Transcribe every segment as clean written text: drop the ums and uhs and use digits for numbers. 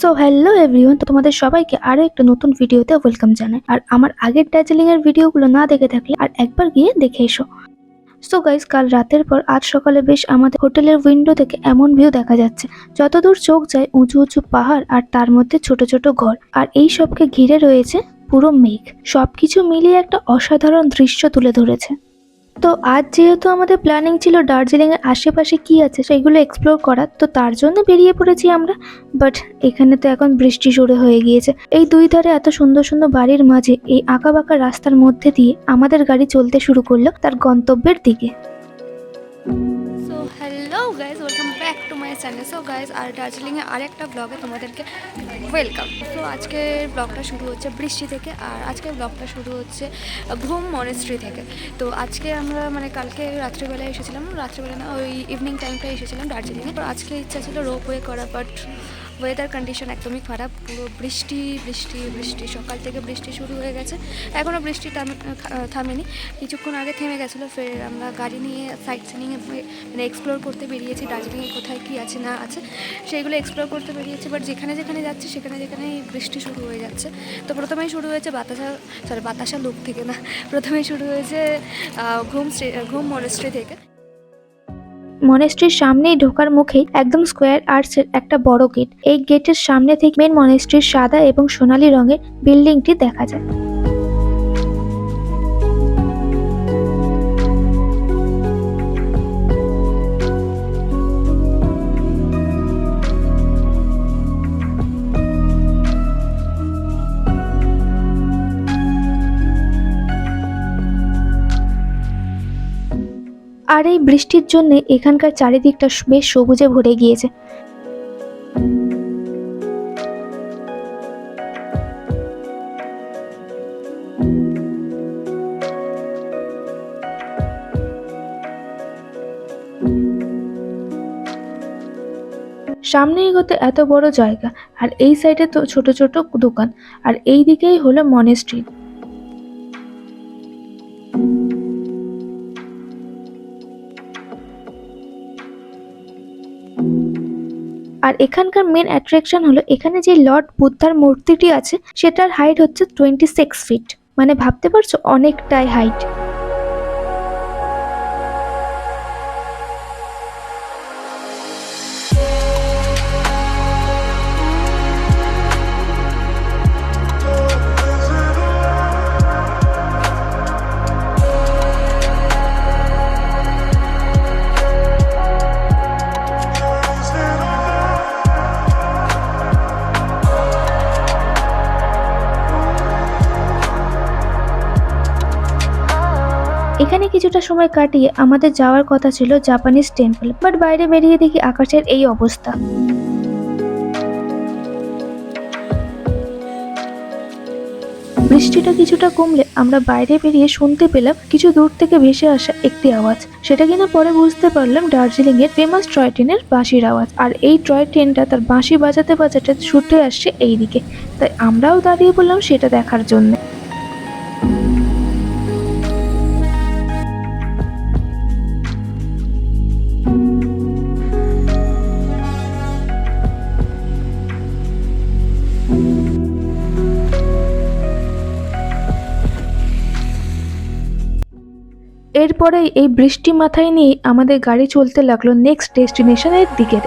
So hello everyone, তো তোমাদের সবাইকে আরো একটা নতুন ভিডিওতে ওয়েলকাম জানাই। আর আমার আগের দার্জিলিং এর ভিডিওগুলো না দেখে থাকলে আর একবার গিয়ে দেখে এসো। সো গাইস, কাল রাতের পর আজ সকালে বেশ আমাদের হোটেলের উইন্ডো থেকে এমন ভিউ দেখা যাচ্ছে, যতদূর চোখ যায় উঁচু উঁচু পাহাড় আর তার মধ্যে ছোট ছোট ঘর, আর এই সবকে ঘিরে রয়েছে পুরো মেঘ। সবকিছু মিলিয়ে একটা অসাধারণ দৃশ্য তুলে ধরেছে। তো আজ যেহেতু আমাদের প্ল্যানিং ছিল দার্জিলিং এর আশেপাশে কি আছে সেগুলো এক্সপ্লোর করার, তো তার জন্য বেরিয়ে পড়েছি আমরা। বাট এখানে তো এখন বৃষ্টি শুরু হয়ে গিয়েছে। এই দুই ধারে এত সুন্দর সুন্দর বাড়ির মাঝে এই আঁকাবাঁকা রাস্তার মধ্যে দিয়ে আমাদের গাড়ি চলতে শুরু করলো তার গন্তব্যের দিকে। So hello guys, welcome back to my channel. So guys, আর দার্জিলিংয়ে আরেকটা ব্লগে তোমাদেরকে ওয়েলকাম। তো আজকের ব্লগটা শুরু হচ্ছে বৃষ্টি থেকে, আর আজকের ব্লগটা শুরু হচ্ছে ঘুম মনেস্ট্রি থেকে। তো আজকে আমরা কালকে রাত্রিবেলায় এসেছিলাম, রাত্রিবেলা না ওই ইভিনিং টাইমটায় এসেছিলাম দার্জিলিংয়ে। তো আজকে ইচ্ছা ছিল রোপওয়ে করা, বাট ওয়েদার কন্ডিশন একদমই খারাপ, পুরো বৃষ্টি বৃষ্টি বৃষ্টি। সকাল থেকে বৃষ্টি শুরু হয়ে গেছে, এখনও বৃষ্টি থামেনি। কিছুক্ষণ আগে থেমে গেছিলো। ফের আমরা গাড়ি নিয়ে সাইট সিনিংয়ে এক্সপ্লোর করতে বেরিয়েছি, দার্জিলিংয়ে কোথায় কী আছে না আছে সেইগুলো এক্সপ্লোর করতে বেরিয়েছি। বাট যেখানে যেখানে যাচ্ছি সেখানেই বৃষ্টি শুরু হয়ে যাচ্ছে। তো প্রথমেই শুরু হয়েছে বাতাসা লুক থেকে না, প্রথমেই শুরু হয়েছে ঘুম মনেস্ট্রি থেকে। মনেস্ট্রির সামনেই ঢোকার মুখেই একদম স্কোয়ার আর্চের একটা বড় গেট। এই গেটের সামনে থেকে মেন মনেস্ট্রির সাদা এবং সোনালী রঙের বিল্ডিংটি দেখা যায়। আর এই বৃষ্টির জন্য এখানকার চারিদিকটা বেশ সবুজে ভরে গিয়েছে। সামনে এগোতে এত বড় জায়গা, আর এই সাইডে তো ছোট ছোট দোকান, আর এই দিকেই হলো মনেস্ট্রি। আর এখানকার মেন অ্যাট্রাকশন হলো এখানে যে লর্ড বুদ্ধার মূর্তিটি আছে সেটার হাইট হচ্ছে 26 ফিট। মানে ভাবতে পারছো, অনেকটাই হাইট। এখানে কিছুটা সময় কাটিয়ে আমাদের যাওয়ার কথা ছিল জাপানিজ টেম্পল, বাট বাইরে বেরিয়ে দেখি আকাশের এই অবস্থা। বৃষ্টিটা কিছুটা কমলে আমরা বাইরে বেরিয়ে শুনতে পেলাম কিছু দূর থেকে ভেসে আসা একটি আওয়াজ। সেটা কিনা পরে বুঝতে পারলাম দার্জিলিং এর ফেমাস টয় ট্রেনের বাঁশির আওয়াজ। আর এই টয় ট্রেনটা তার বাঁশি বাজাতে বাজাতে ছুটে আসছে এই দিকে, তাই আমরাও দাঁড়িয়ে পড়লাম সেটা দেখার জন্য। এরপরেই এই বৃষ্টি মাথায় নিয়ে আমাদের গাড়ি চলতে লাগলো নেক্সট ডেস্টিনেশনের দিকে।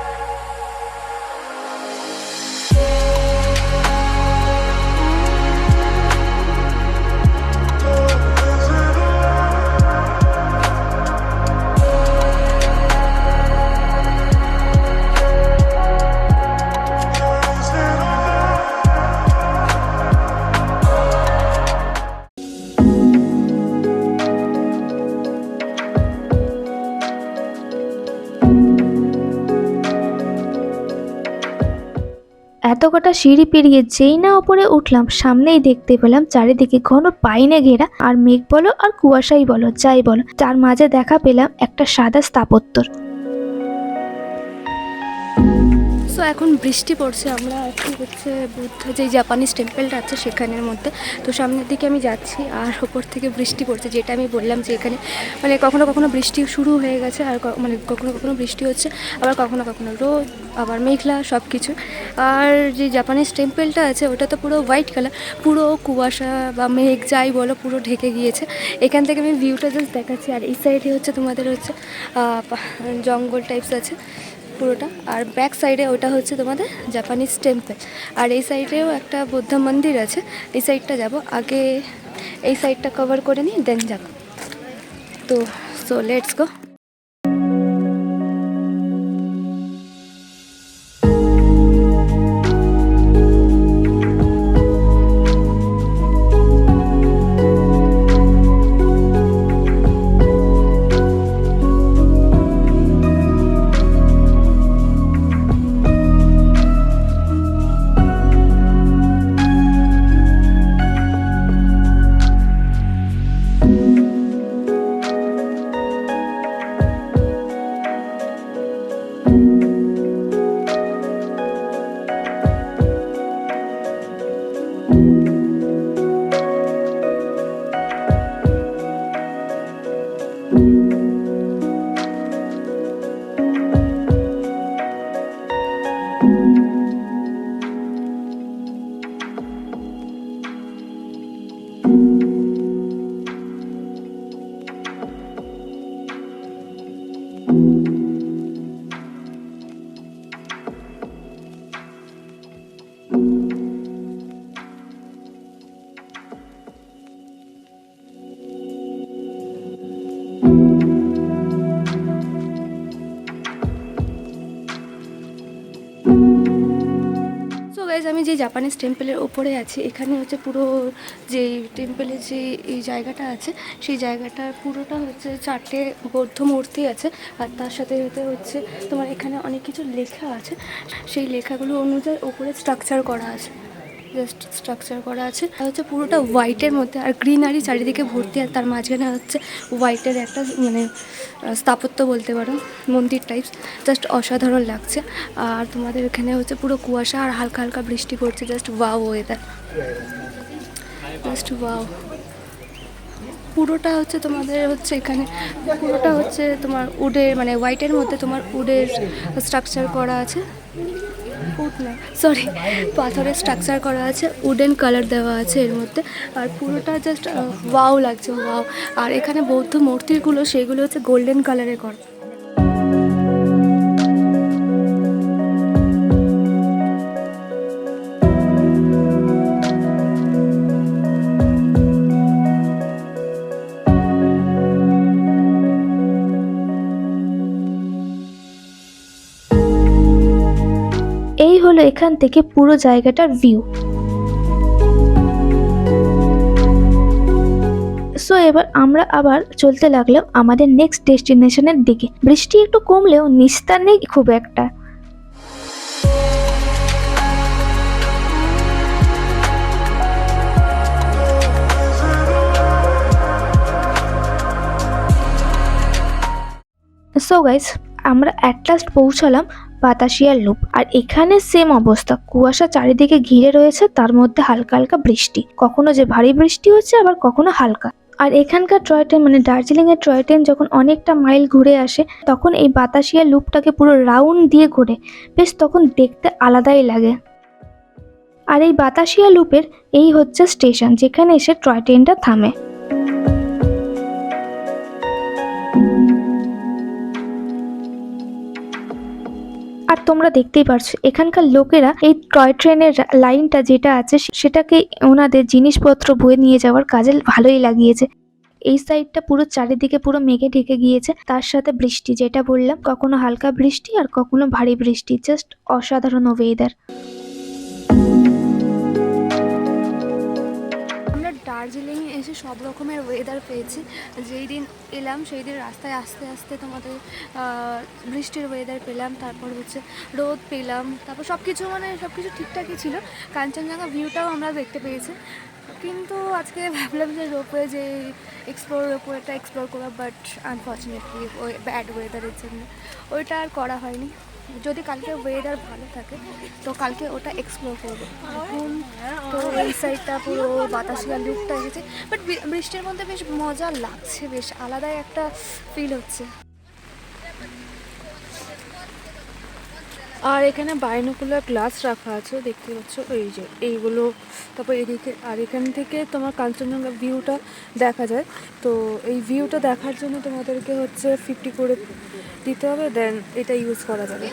এত কটা সিঁড়ি পেরিয়ে যেই না ওপরে উঠলাম, সামনেই দেখতে পেলাম চারিদিকে ঘন পাইনে ঘেরা, আর মেঘ বলো আর কুয়াশাই বলো যাই বলো, তার মাঝে দেখা পেলাম একটা সাদা স্থাপত্যর। সো এখন বৃষ্টি পড়ছে, আমরা আছি হচ্ছে বুদ্ধ যে জাপানিজ টেম্পলটা আছে সেখানের মধ্যে। তো সামনের দিকে আমি যাচ্ছি আর ওপর থেকে বৃষ্টি পড়ছে, যেটা আমি বললাম যে এখানে মানে কখনো কখনো বৃষ্টি শুরু হয়ে গেছে আর মানে কখনো কখনো বৃষ্টি হচ্ছে, আবার কখনো কখনো রোদ, আবার মেঘলা সব কিছু। আর যে জাপানিজ টেম্পলটা আছে ওটা তো পুরো হোয়াইট কালার, পুরো কুয়াশা বা মেঘ যাই বলো পুরো ঢেকে গিয়েছে। এখান থেকে আমি ভিউটা জাস্ট দেখাচ্ছি। আর এই সাইডে হচ্ছে তোমাদের হচ্ছে জঙ্গল টাইপস আছে পুরোটা, আর ব্যাক সাইডে ওটা হচ্ছে তোমাদের জাপানিজ টেম্পল। আর এই সাইডেও একটা বৌদ্ধ মন্দির আছে, এই সাইডটা যাব, আগে এই সাইডটা কভার করে নিই দেন যাব। তো সো লেটস গো। গাইজ আমি যে জাপানিজ টেম্পলের ওপরে আছি, এখানে হচ্ছে পুরো যে টেম্পলের যে এই জায়গাটা আছে সেই জায়গাটা পুরোটা হচ্ছে 4টে বৌদ্ধ মূর্তি আছে। আর তার সাথে সাথে হচ্ছে তোমার এখানে অনেক কিছু লেখা আছে, সেই লেখাগুলো অনুযায়ী ওপরে স্ট্রাকচার করা আছে, জাস্ট স্ট্রাকচার করা আছে। আর হচ্ছে পুরোটা হোয়াইটের মধ্যে আর গ্রিনারি চারিদিকে ভর্তি, আর তার মাঝখানে হচ্ছে হোয়াইটের একটা মানে স্থাপত্য বলতে পারো, মন্দির টাইপস, জাস্ট অসাধারণ লাগছে। আর তোমাদের এখানে হচ্ছে পুরো কুয়াশা আর হালকা হালকা বৃষ্টি পড়ছে, just wow weather, just wow. পুরোটা হচ্ছে তোমাদের হচ্ছে এখানে পুরোটা হচ্ছে তোমার উডের মানে হোয়াইটের মধ্যে তোমার উডের স্ট্রাকচার করা আছে, উড না সরি পাথরের স্ট্রাকচার করা আছে, উডেন কালার দেওয়া আছে এর মধ্যে। আর পুরোটা জাস্ট ওয়াও লাগছে, ওয়াও। আর এখানে বৌদ্ধ মূর্তিগুলো সেগুলো হচ্ছে গোল্ডেন কালারের করা। এই হলো এখান থেকে পুরো জায়গাটার ভিউ। সো এবার আমরা আবার চলতে লাগলাম আমাদের নেক্সট ডেস্টিনেশনের দিকে। বৃষ্টি একটু কমলেও নিস্তার নেই খুব একটা। সো গাইস, আমরা অ্যাট লাস্ট পৌঁছালাম বাতাসিয়ার লুপ। আর এখানে সেম অবস্থা, কুয়াশা চারিদিকে ঘিরে রয়েছে, তার মধ্যে হালকা হালকা বৃষ্টি, কখনো যে ভারী বৃষ্টি হচ্ছে আবার কখনো হালকা। আর এখানকার টয় ট্রেন মানে দার্জিলিং এর টয় ট্রেন যখন অনেকটা মাইল ঘুরে আসে তখন এই বাতাসিয়া লুপটাকে পুরো রাউন্ড দিয়ে ঘোরে, বেশ তখন দেখতে আলাদাই লাগে। আর এই বাতাসিয়া লুপের এই হচ্ছে স্টেশন, যেখানে এসে টয় ট্রেনটা থামে। আর তোমরা দেখতেই পারছো এখানকার লোকেরা এই টয় ট্রেনের লাইনটা যেটা আছে সেটাকে ওনাদের জিনিসপত্র বয়ে নিয়ে যাওয়ার কাজে ভালোই লাগিয়েছে। এই সাইডটা পুরো চারিদিকে পুরো মেঘে ঢেকে গিয়েছে, তার সাথে বৃষ্টি, যেটা বললাম কখনো হালকা বৃষ্টি আর কখনো ভারী বৃষ্টি, জাস্ট অসাধারণ ওয়েদার। দার্জিলিংয়ে এসে সব রকমের ওয়েদার পেয়েছি। যেই দিন এলাম সেই দিন রাস্তায় আস্তে আস্তে তোমাদের বৃষ্টির ওয়েদার পেলাম, তারপর হচ্ছে রোদ পেলাম, তারপর সব কিছু মানে সব কিছু ঠিকঠাকই ছিল। কাঞ্চনজঙ্ঘা ভিউটাও আমরা দেখতে পেয়েছি, কিন্তু আজকে ভাবলাম যে রোপওয়ে যে রোপওয়েটা এক্সপ্লোর করা, বাট আনফর্চুনেটলি ওই ব্যাড ওয়েদারের জন্য ওইটা আর করা হয়নি। যদি কালকে ওয়েদার ভালো থাকে তো কালকে ওটা এক্সপ্লোর করবো। এখন তো এই সাইডটা পুরো বাতাসিয়া লুকটা এসেছে, বাট বৃষ্টির মধ্যে বেশ মজা লাগছে, বেশ আলাদাই একটা ফিল হচ্ছে। আর এখানে বাইনোকুলার গ্লাস রাখা আছে, দেখতে পাচ্ছ এই যে এইগুলো। তারপর এদিকে আর এখান থেকে তোমার কাঞ্চনজঙ্ঘা ভিউটা দেখা যায়। তো এই ভিউটা দেখার জন্য তোমাদেরকে হচ্ছে 50 করে দিতে হবে, দেন এটা ইউজ করা যাবে।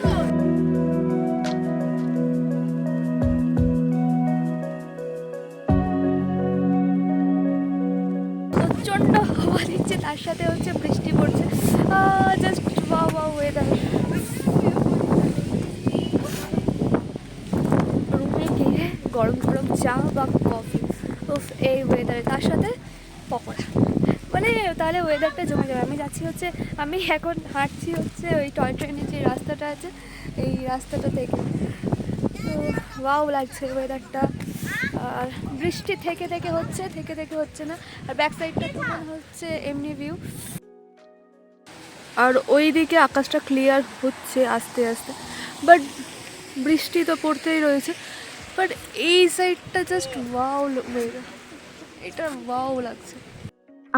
প্রচণ্ড হাওয়া দিচ্ছে, তার সাথে হচ্ছে বৃষ্টি পড়ছে। Just wow weather. রুমে গিয়ে গরম গরম চা বা কফি, উফ এই ওয়েদারে, তার সাথে পকোড়া, মানে তাহলে ওয়েদারটা জমে যাবে। আমি যাচ্ছি হচ্ছে, আমি এখন হাঁটছি হচ্ছে ওই টয় ট্রেনের যে রাস্তাটা আছে এই রাস্তাটা থেকে। তো ওয়াও লাগছে ওয়েদারটা। আর বৃষ্টি থেকে থেকে হচ্ছে না। আর ব্যাক সাইডটা তোমার হচ্ছে এমনি ভিউ। আর ওই দিকে আকাশটা ক্লিয়ার হচ্ছে আস্তে আস্তে, বাট বৃষ্টি তো পড়তেই রয়েছে। বাট এই সাইডটা জাস্ট ওয়াও ওয়েদার, এটা ওয়াও লাগছে।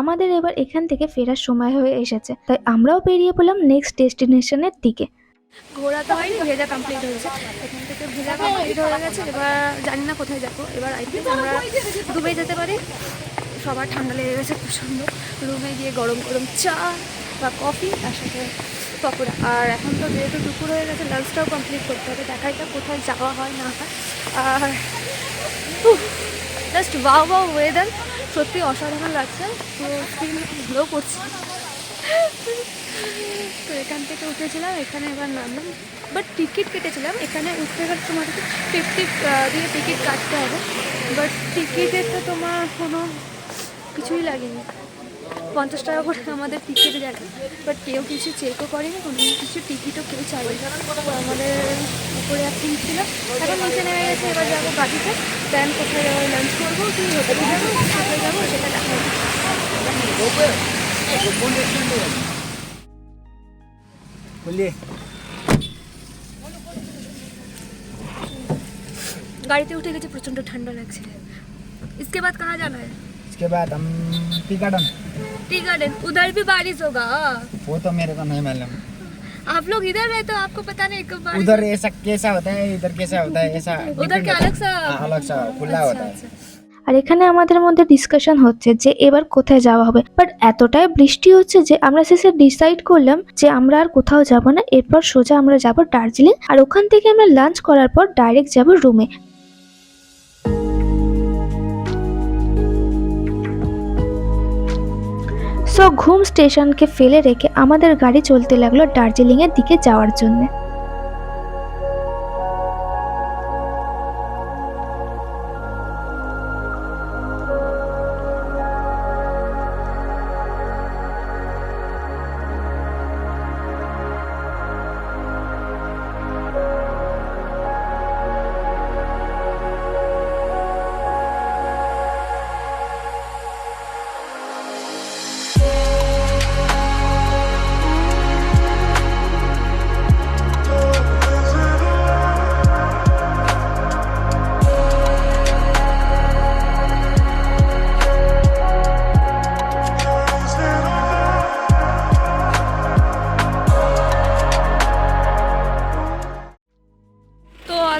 আমাদের এবার এখান থেকে ফেরার সময় হয়ে এসেছে, তাই আমরাও বেরিয়ে পড়লাম নেক্সট ডেস্টিনেশনের দিকে। ঘোরা তো হয়নি, ভেজা কমপ্লিট হয়েছে। এখান থেকে ভেজা কমপ্লিট হয়ে গেছে, এবার জানি না কোথায় যাবো। এবার আই থিঙ্ক আমরা দুবাই যেতে পারি। সবার ঠান্ডা লেগে গেছে প্রচণ্ড। রুমে গিয়ে গরম গরম চা বা কফি, তার সাথে পকোড়া। আর এখন তো যেহেতু দুপুর হয়ে গেছে, লাঞ্চটাও কমপ্লিট করতে হবে। দেখাই যাক কোথায় যাওয়া হয় না হয়। আর জাস্ট ওয়াও ওয়েদার, সত্যি অসাধারণ লাগছে, পুরো স্কিন গ্লো করছে। তো এখান থেকে উঠেছিলাম, এখানে এবার নামলাম, বাট টিকিট কেটেছিলাম। এখানে উঠতে গেলে তোমাদেরকে 50 দিয়ে টিকিট কাটতে হবে, বাট টিকিটের তো তোমার কোনো কিছুই লাগেনি। 50 টাকা করে আমাদের টিকিট গেছে, বাট কেউ কিছু চেকও করেনি, কোনো কিছু টিকিটও কেউ চাইনি। আমাদের উপরে এখন ছিল, এখন নিচে নেমে গেছে। এবার যাবো গাড়িতে, দেন কোথায় যাবো, লাঞ্চ করবো কি হোটেলে যাবো, কোথায় যাবো সেটা দেখা যাবে। गाड़ी उठे गए, प्रचंड ठंडा लगছে। इसके बाद कहाँ जाना है? इसके बाद हम टी गार्डन। टी गार्डन, उधर भी बारिश होगा? वो तो मेरे को नहीं मालूम। आप लोग इधर रहे तो आपको पता नहीं कब बारिश। उधर ऐसा कैसा होता है, इधर कैसा होता है, ऐसा उधर क्या अलग सा? अलग सा खुला होता है। আর এখানে আমাদের মধ্যে ডিসকাশন হচ্ছে যে এবার কোথায় যাওয়া হবে, বাট এতটাই বৃষ্টি হচ্ছে যে আমরা শেষে ডিসাইড করলাম যে আমরা আর কোথাও যাব না। এরপর সোজা আমরা যাব দার্জিলিং, আর ওখান থেকে আমরা লাঞ্চ করার পর ডাইরেক্ট যাব রুমে। সো ঘুম স্টেশনকে ফেলে রেখে আমাদের গাড়ি চলতে লাগলো দার্জিলিং এর দিকে যাওয়ার জন্য।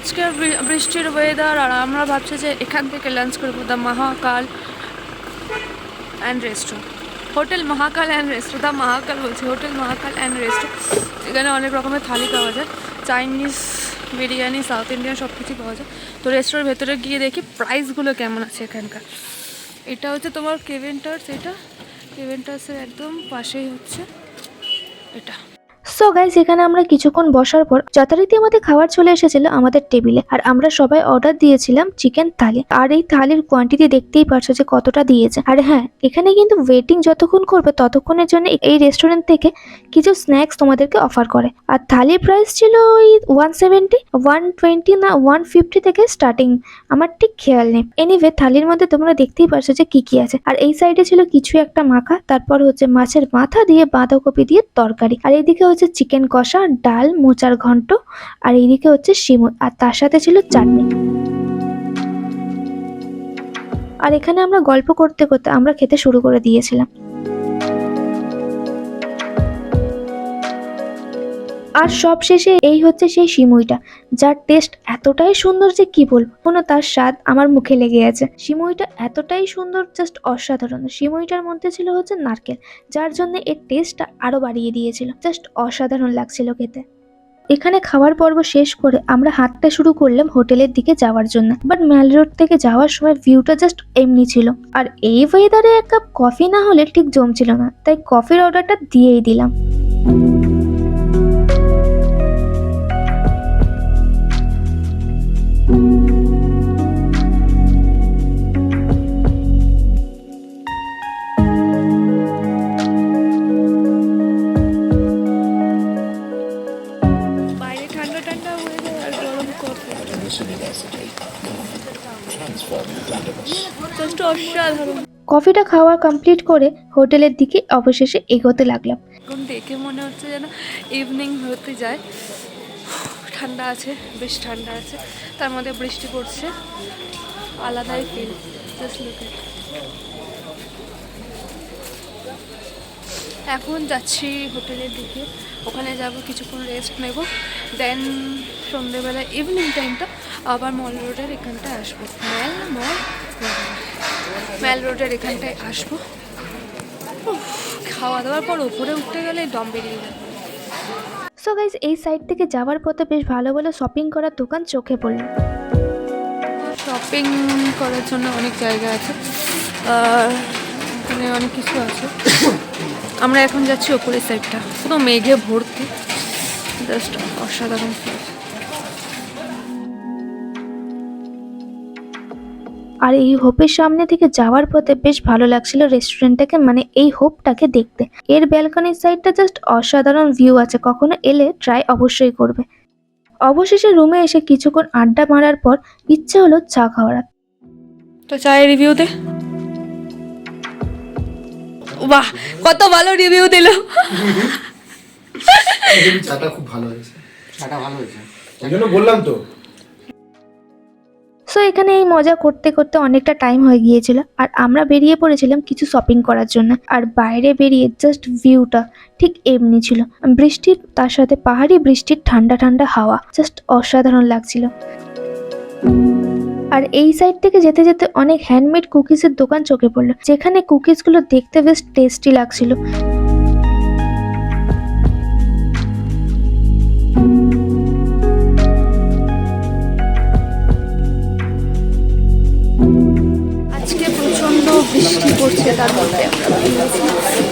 আজকের বৃষ্টির ওয়েদার, আর আমরা ভাবছি যে এখান থেকে লাঞ্চ করবো the Mahakal and resto, hotel Mahakal and resto. The Mahakal বলছি, হোটেল মহাকাল অ্যান্ড রেস্টো। এখানে অনেক রকমের থালি পাওয়া যায়, চাইনিজ, বিরিয়ানি, সাউথ ইন্ডিয়ান সব কিছুই পাওয়া যায়। তো রেস্টোরেন্টের ভেতরে গিয়ে দেখি প্রাইসগুলো কেমন আছে এখানকার। এটা হচ্ছে তোমার কেভেন্টার্স, এটা কেভেন্টার্সের একদম পাশেই হচ্ছে এটা। সো গাইস, এখানে আমরা কিছুক্ষণ বসার পর যথারীতি আমাদের খাবার চলে এসেছিল আমাদের টেবিলে, আর আমরা সবাই অর্ডার দিয়েছিলাম চিকেন থালি। আর এই থালির কোয়ান্টিটি দেখতেই পারছো যে কতটা দিয়েছে। আর হ্যাঁ, এখানে কিন্তু ওয়েটিং যতক্ষণ করবে ততক্ষণের জন্য এই রেস্টুরেন্ট থেকে কিছু স্ন্যাক্স তোমাদেরকে অফার করে। আর থালির প্রাইস ছিল ওই 170, 120 না 150 থেকে স্টার্টিং, আমার ঠিক খেয়াল নেই। এনিওয়ে, থালির মধ্যে তোমরা দেখতেই পারছো যে কি কি আছে। আর এই সাইডে ছিল কিছু একটা মাখা, তারপর হচ্ছে মাছের মাথা দিয়ে বাঁধাকপি দিয়ে তরকারি, আর এইদিকে হচ্ছে চিকেন কষা, ডাল, মোচার ঘন্ট, আর এইদিকে হচ্ছে সিমুই, আর তার সাথে ছিল চাটনি। আর এখানে আমরা গল্প করতে করতে আমরা খেতে শুরু করে দিয়েছিলাম। আর সব শেষে এই হচ্ছে সেই সিমুইটা, যার টেস্ট এতটাই সুন্দর যে কি বলবো, কোনো তার স্বাদ আমার মুখে লেগে আছে। সিমুইটা এতটাই সুন্দর, জাস্ট অসাধারণ। সিমুইটার মধ্যে ছিল হচ্ছে নারকেল, যার জন্য এর টেস্টটা আরো বাড়িয়ে দিয়েছিল। জাস্ট অসাধারণ লাগছিল খেতে। এখানে খাওয়ার পর্ব শেষ করে আমরা হাঁটতে শুরু করলাম হোটেলের দিকে যাওয়ার জন্য। বাট ম্যাল রোড থেকে যাওয়ার সময় ভিউটা জাস্ট এমনি ছিল, আর এই ওয়েদারে এক কাপ কফি না হলে ঠিক জমছিল না, তাই কফির অর্ডারটা দিয়েই দিলাম। বাইরে ঠান্ডা ঠান্ডা ওয়েদার আর গরম কফি, জাস্ট অসাধারণ। কফিটা খাওয়া কমপ্লিট করে হোটেলের দিকে অবশেষে এগোতে লাগলাম। এখন দেখে মনে হচ্ছে যেন ইভিনিং হতে যায়। ঠান্ডা আছে, বেশ ঠান্ডা আছে, তার মধ্যে বৃষ্টি পড়ছে, আলাদাই ফিল। Just look at. এখন যাচ্ছি হোটেলের দিকে, ওখানে যাব, কিছুক্ষণ রেস্ট নেব, দেন সন্ধ্যেবেলা ইভিনিং টাইমটা আবার মল রোডের এখানটায় আসবো। ম্যাল রোডের এখানটায় আসবো। খাওয়া দাওয়ার পর উপরে উঠতে গেলে দম বেরিয়ে যায়। সো গাইজ, এই সাইড থেকে যাওয়ার পথে বেশ ভালো ভালো শপিং করার দোকান চোখে পড়ল। শপিং করার জন্য অনেক জায়গা আছে, আর এখানে অনেক কিছু আছে। আমরা এখন যাচ্ছি ওপরের সাইডটা, পুরো মেঘে ভর্তি, জাস্ট অসাধারণ ফিল। আর এই হোপের সামনে থেকে যাওয়ার পথে বেশ ভালো লাগছিল রেস্টুরেন্টটাকে, মানে এই হোপটাকে দেখতে। এর ব্যালকনির সাইডটা জাস্ট অসাধারণ ভিউ আছে, কখনো এলে ট্রাই অবশ্যই করবে। অবশেষে রুমে এসে কিছুক্ষণ আড্ডা মারার পর ইচ্ছে হলো চা খাওয়ার। তো চায়ের রিভিউ দে। বাহ, কত ভালো রিভিউ দিল। চাটা খুব ভালো হয়েছে। চাটা ভালো হয়েছে। ওই জন্য বললাম তো। সো এখানে এই মজা করতে করতে অনেকটা টাইম হয়ে গিয়েছিল, আর আমরা বেরিয়ে পড়েছিলাম কিছু শপিং করার জন্য। আর বাইরে বেরিয়ে জাস্ট ভিউটা ঠিক এমনি ছিল, বৃষ্টির, তার সাথে পাহাড়ি বৃষ্টির ঠান্ডা ঠান্ডা হাওয়া, জাস্ট অসাধারণ লাগছিল। আর এই সাইড থেকে যেতে যেতে অনেক হ্যান্ডমেড কুকিজের দোকান চোখে পড়লো, যেখানে কুকিজগুলো দেখতে বেশ টেস্টি লাগছিল। আজকে প্রচণ্ড বৃষ্টি পড়ছে, তার মধ্যে আমরা বেরিয়েছি,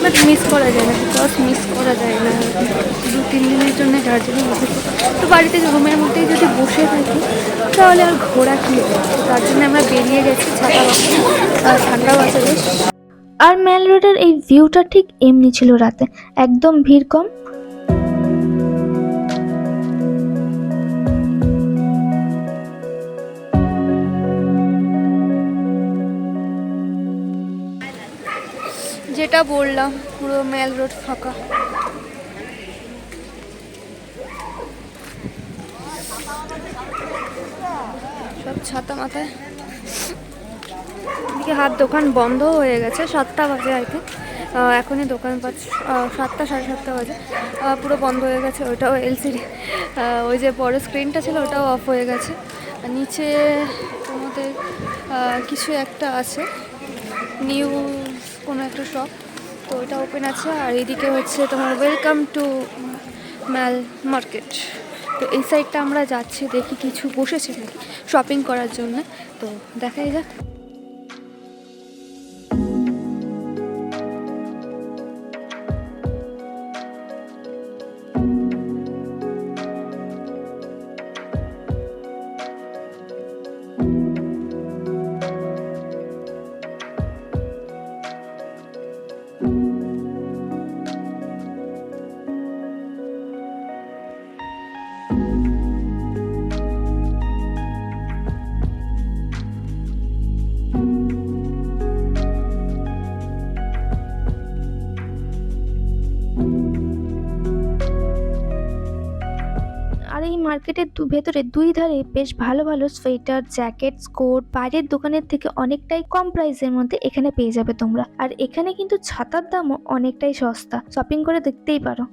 বাট মিস করা যায় না, বিকজ মিস করা যায় না। 2-3 দিনের জন্য দার্জিলিং এসেছি, তো বাড়িতে রুমের মধ্যেই যদি বসে থাকি তাহলে আর ঘোরা কী হবে। তার জন্য আমরা বেরিয়ে গেছি, ছাতা আর ঠান্ডাও আছে বেশ। আর ম্যাল রোডের এই ভিউটা ঠিক এমনি ছিল রাতে, একদম ভিড় কম। যেটা বললাম, পুরো ম্যাল রোড ফাঁকা। সব ছাতা মাথায়। এদিকে হাত দোকান বন্ধ হয়ে গেছে, 7টা বাজে আর কি। এখনই দোকান পাচ্ছি 7টা, 7:30 বাজে, পুরো বন্ধ হয়ে গেছে। ওইটাও এলসিডি, ওই যে বড় স্ক্রিনটা ছিল ওটাও অফ হয়ে গেছে। আর নিচে তোমাদের কিছু একটা আছে, নিউ কোনো একটা শপ, তো ওইটা ওপেন আছে। আর এইদিকে হচ্ছে তোমার ওয়েলকাম টু ম্যাল মার্কেট। তো এই সাইডটা আমরা যাচ্ছি, দেখি কিছু বসেছে নাকি শপিং করার জন্য, তো দেখাই যাক। আর এই মার্কেটের ভেতরে দুই ধারে বেশ ভালো ভালো সোয়েটার, জ্যাকেট, কোট বাইরের দোকানের থেকে অনেকটাই কম প্রাইসের মধ্যে এখানে পেয়ে যাবে তোমরা। আর এখানে কিন্তু ছাতার দামও অনেকটাই সস্তা, শপিং করে দেখতেই পারো।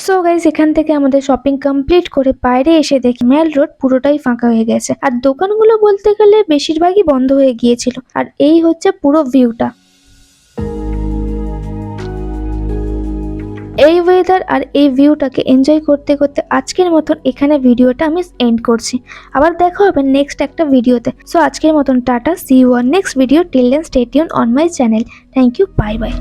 সো গাইস, এখান থেকে আমাদের শপিং কমপ্লিট করে বাইরে এসে দেখি মেল রোড পুরোটাই ফাঁকা হয়ে গেছে, আর দোকানগুলো বলতে গেলে বেশিরভাগই বন্ধ হয়ে গিয়েছিল। আর এই হচ্ছে পুরো ভিউটা। এই ওয়েদার আর এই ভিউটাকে এনজয় করতে করতে আজকের মতন এখানে ভিডিওটা আমি এন্ড করছি। আবার দেখা হবে নেক্সট একটা ভিডিওতে। সো আজকের মতন tata, see you on next video. Till then stay tune on my channel. Thank you, bye by.